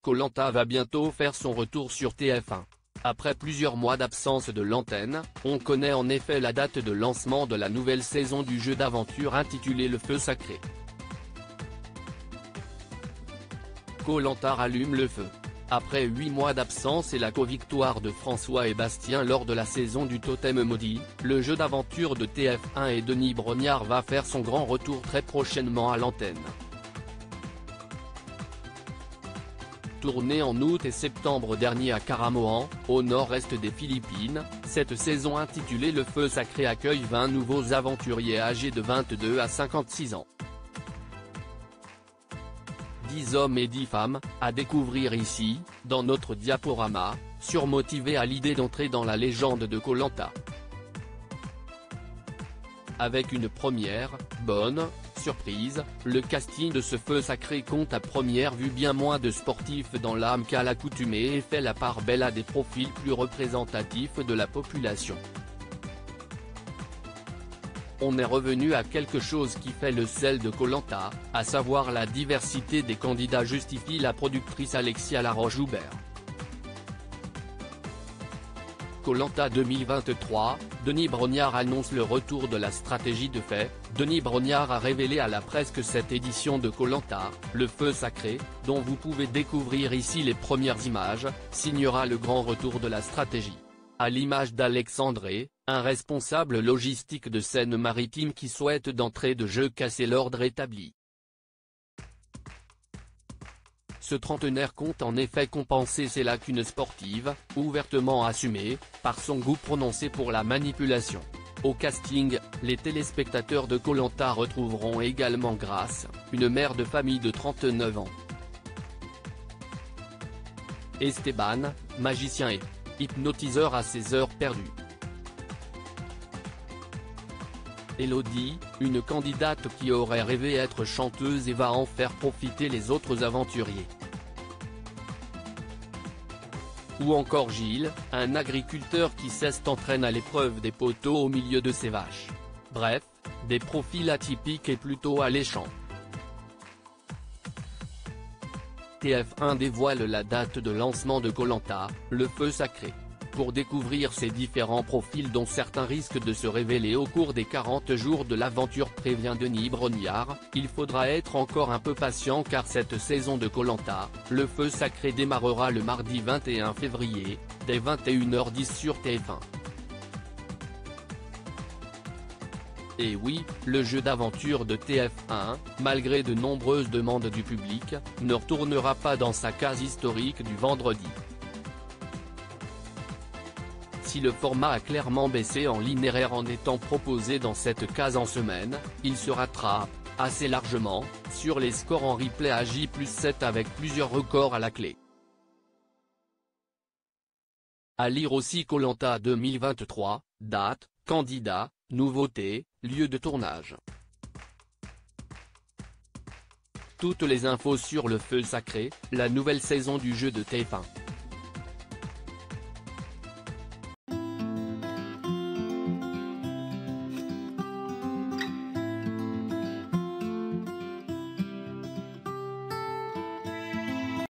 Koh-Lanta va bientôt faire son retour sur TF1. Après plusieurs mois d'absence de l'antenne, on connaît en effet la date de lancement de la nouvelle saison du jeu d'aventure intitulé Le Feu Sacré. Koh-Lanta rallume le feu. Après 8 mois d'absence et la co-victoire de François et Bastien lors de la saison du Totem Maudit, le jeu d'aventure de TF1 et Denis Brognard va faire son grand retour très prochainement à l'antenne. Tourné en août et septembre dernier à Karamoan, au nord-est des Philippines, cette saison intitulée Le Feu Sacré accueille 20 nouveaux aventuriers âgés de 22 à 56 ans. 10 hommes et 10 femmes, à découvrir ici, dans notre diaporama, surmotivés à l'idée d'entrer dans la légende de Koh-Lanta. Avec une première, bonne, surprise, le casting de ce Feu Sacré compte à première vue bien moins de sportifs dans l'âme qu'à l'accoutumée et fait la part belle à des profils plus représentatifs de la population. On est revenu à quelque chose qui fait le sel de Koh-Lanta, à savoir la diversité des candidats, justifie la productrice Alexia Laroche-Joubert. Koh-Lanta 2023, Denis Brognard annonce le retour de la stratégie de fait. Denis Brognard a révélé à la presse que cette édition de Koh-Lanta, Le Feu Sacré, dont vous pouvez découvrir ici les premières images, signera le grand retour de la stratégie. À l'image d'Alexandre, un responsable logistique de Seine-Maritime qui souhaite d'entrée de jeu casser l'ordre établi. Ce trentenaire compte en effet compenser ses lacunes sportives, ouvertement assumées, par son goût prononcé pour la manipulation. Au casting, les téléspectateurs de Koh-Lanta retrouveront également Grace, une mère de famille de 39 ans. Esteban, magicien et hypnotiseur à ses heures perdues. Elodie, une candidate qui aurait rêvé être chanteuse et va en faire profiter les autres aventuriers. Ou encore Gilles, un agriculteur qui s'entraîne à l'épreuve des poteaux au milieu de ses vaches. Bref, des profils atypiques et plutôt alléchants. TF1 dévoile la date de lancement de Koh-Lanta, Le Feu Sacré. Pour découvrir ces différents profils dont certains risquent de se révéler au cours des 40 jours de l'aventure, prévient Denis Brognard, il faudra être encore un peu patient car cette saison de Koh-Lanta, Le Feu Sacré démarrera le mardi 21 février, dès 21h10 sur TF1. Et oui, le jeu d'aventure de TF1, malgré de nombreuses demandes du public, ne retournera pas dans sa case historique du vendredi. Si le format a clairement baissé en linéaire en étant proposé dans cette case en semaine, il se rattrape, assez largement, sur les scores en replay à J+7 avec plusieurs records à la clé. À lire aussi Koh-Lanta 2023, date, candidat, nouveautés, lieu de tournage. Toutes les infos sur Le Feu Sacré, la nouvelle saison du jeu de TF1.